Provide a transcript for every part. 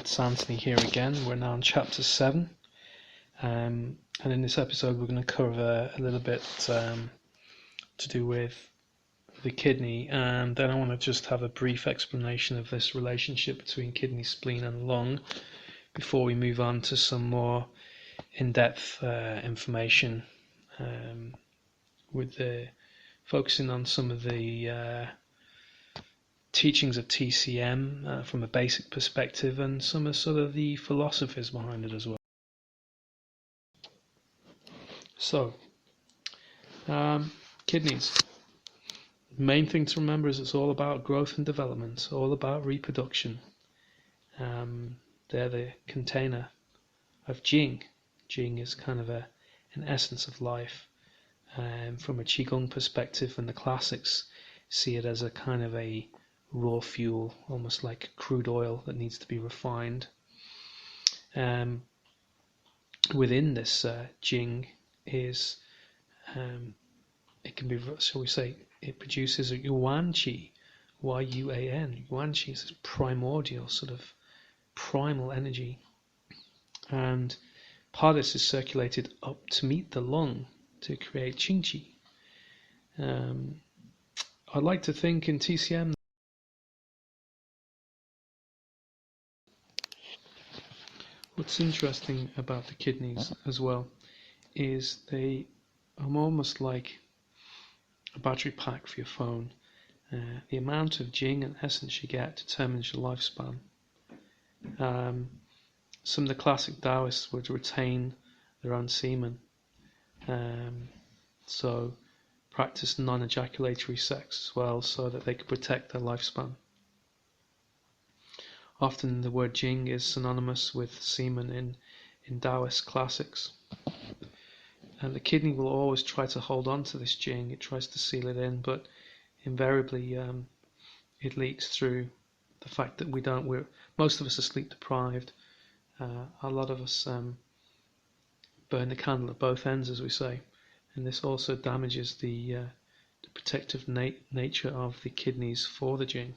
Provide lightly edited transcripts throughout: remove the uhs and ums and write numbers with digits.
it's Anthony here again. We're now on chapter 7, and in this episode we're going to cover a little bit to do with the kidney, and then I want to just have a brief explanation of this relationship between kidney, spleen and lung before we move on to some more in-depth information with focusing on some of the teachings of TCM from a basic perspective and some of sort of the philosophies behind it as well. So, kidneys. The main thing to remember is it's all about growth and development, all about reproduction. They're the container of Jing. Jing is kind of an essence of life. From a Qigong perspective, and the classics see it as a kind of a raw fuel, almost like crude oil that needs to be refined. Within this Jing is, it can be, shall we say, it produces a yuan qi, Y-U-A-N. Yuan qi is this primordial, sort of primal energy. And part of this is circulated up to meet the lung to create Qing qi. I'd like to think in TCM what's interesting about the kidneys as well is they are almost like a battery pack for your phone. The amount of Jing and essence you get determines your lifespan. Some of the classic Taoists would retain their own semen, so practice non-ejaculatory sex as well so that they could protect their lifespan. Often the word Jing is synonymous with semen in Taoist classics. And the kidney will always try to hold on to this Jing, it tries to seal it in, but invariably it leaks through the fact that most of us are sleep deprived. A lot of us burn the candle at both ends, as we say, and this also damages the protective nature of the kidneys for the Jing.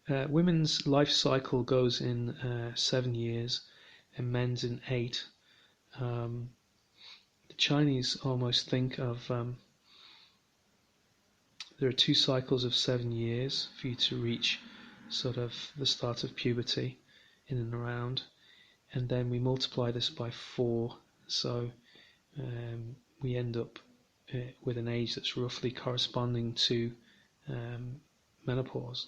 Women's life cycle goes in 7 years and men's in 8. The Chinese almost think of there are 2 cycles of 7 years for you to reach sort of the start of puberty in and around, and then we multiply this by 4, so we end up with an age that's roughly corresponding to menopause.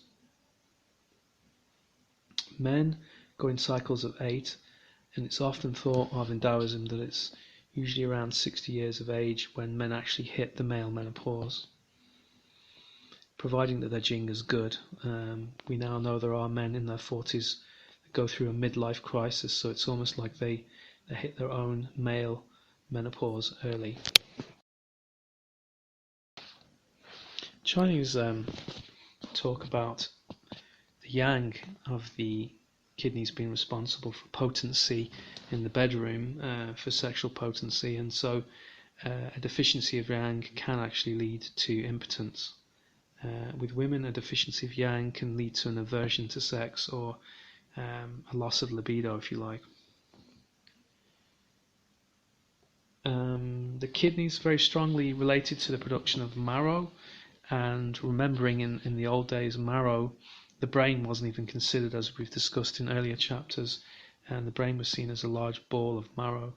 Men go in cycles of 8, and it's often thought of in Taoism that it's usually around 60 years of age when men actually hit the male menopause, providing that their Jing is good. We now know there are men in their 40s that go through a midlife crisis, so it's almost like they hit their own male menopause early. Chinese talk about the yang of the kidneys being responsible for potency in the bedroom, for sexual potency, and so a deficiency of yang can actually lead to impotence. With women, a deficiency of yang can lead to an aversion to sex or a loss of libido, if you like. The kidneys very strongly related to the production of marrow, and remembering in the old days, marrow, the brain wasn't even considered, as we've discussed in earlier chapters, and the brain was seen as a large ball of marrow.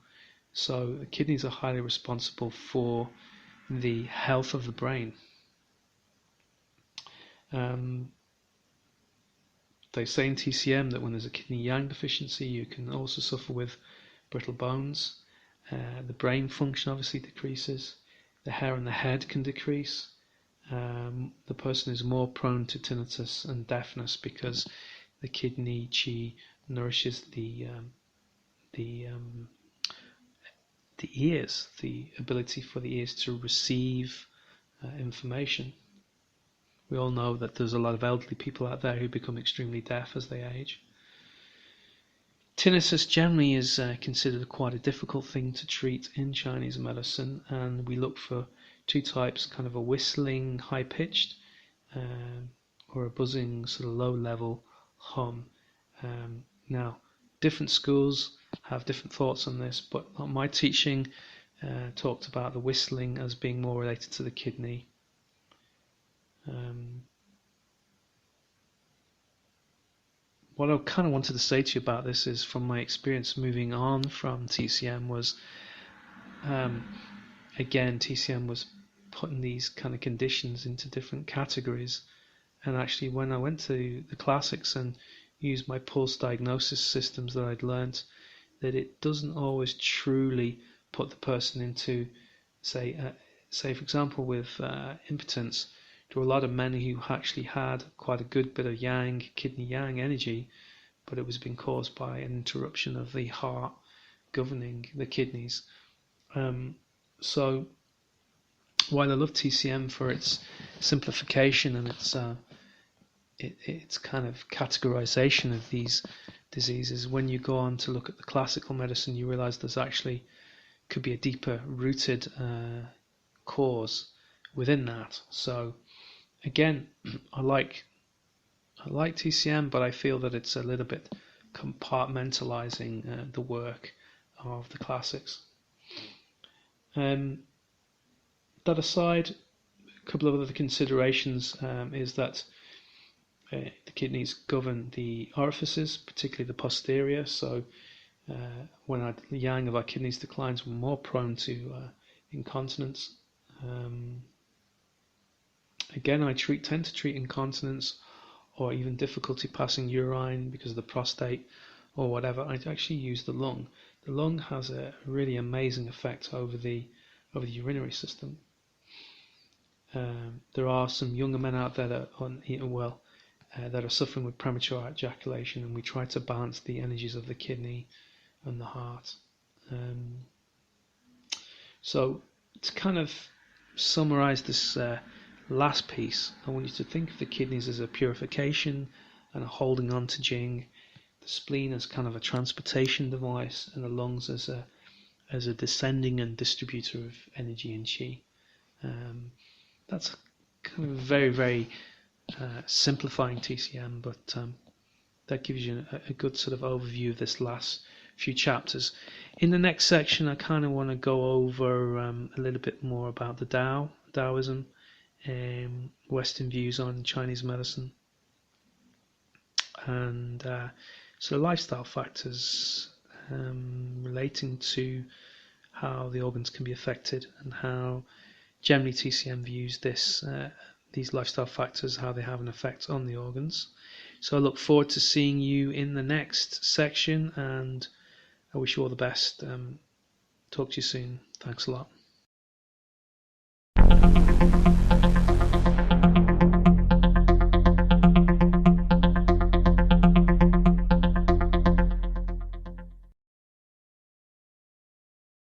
So the kidneys are highly responsible for the health of the brain. They say in TCM that when there's a kidney yang deficiency, you can also suffer with brittle bones. The brain function obviously decreases. The hair on the head can decrease. The person is more prone to tinnitus and deafness because the kidney qi nourishes the ears, the ability for the ears to receive information. We all know that there's a lot of elderly people out there who become extremely deaf as they age. Tinnitus generally is considered quite a difficult thing to treat in Chinese medicine, and we look for 2 types, kind of a whistling, high-pitched, or a buzzing, sort of low-level hum. Now, different schools have different thoughts on this, but my teaching talked about the whistling as being more related to the kidney. What I kind of wanted to say to you about this is, from my experience moving on from TCM, was again, TCM was putting these kind of conditions into different categories. And actually, when I went to the classics and used my pulse diagnosis systems that I'd learnt, that it doesn't always truly put the person into, say for example, with impotence, there were a lot of men who actually had quite a good bit of yang, kidney yang energy, but it was being caused by an interruption of the heart governing the kidneys. So while I love TCM for its simplification and its kind of categorization of these diseases, when you go on to look at the classical medicine, you realize there's actually could be a deeper rooted cause within that. So again, I like TCM, but I feel that it's a little bit compartmentalizing the work of the classics. That aside, a couple of other considerations is that the kidneys govern the orifices, particularly the posterior. So when the yang of our kidneys declines, we're more prone to incontinence. Again, I tend to treat incontinence or even difficulty passing urine because of the prostate or whatever. I actually use the lung. The lung has a really amazing effect over the urinary system. There are some younger men out there that are suffering with premature ejaculation, and we try to balance the energies of the kidney and the heart. So to kind of summarize this last piece, I want you to think of the kidneys as a purification and a holding on to Jing, the spleen as kind of a transportation device, and the lungs as a descending and distributor of energy and qi. That's kind of very, very simplifying TCM, but that gives you a good sort of overview of this last few chapters. In the next section, I kind of want to go over a little bit more about the Taoism, Western views on Chinese medicine, and so lifestyle factors relating to how the organs can be affected, and how generally TCM views these lifestyle factors, how they have an effect on the organs. So I look forward to seeing you in the next section, and I wish you all the best. Talk to you soon. Thanks a lot.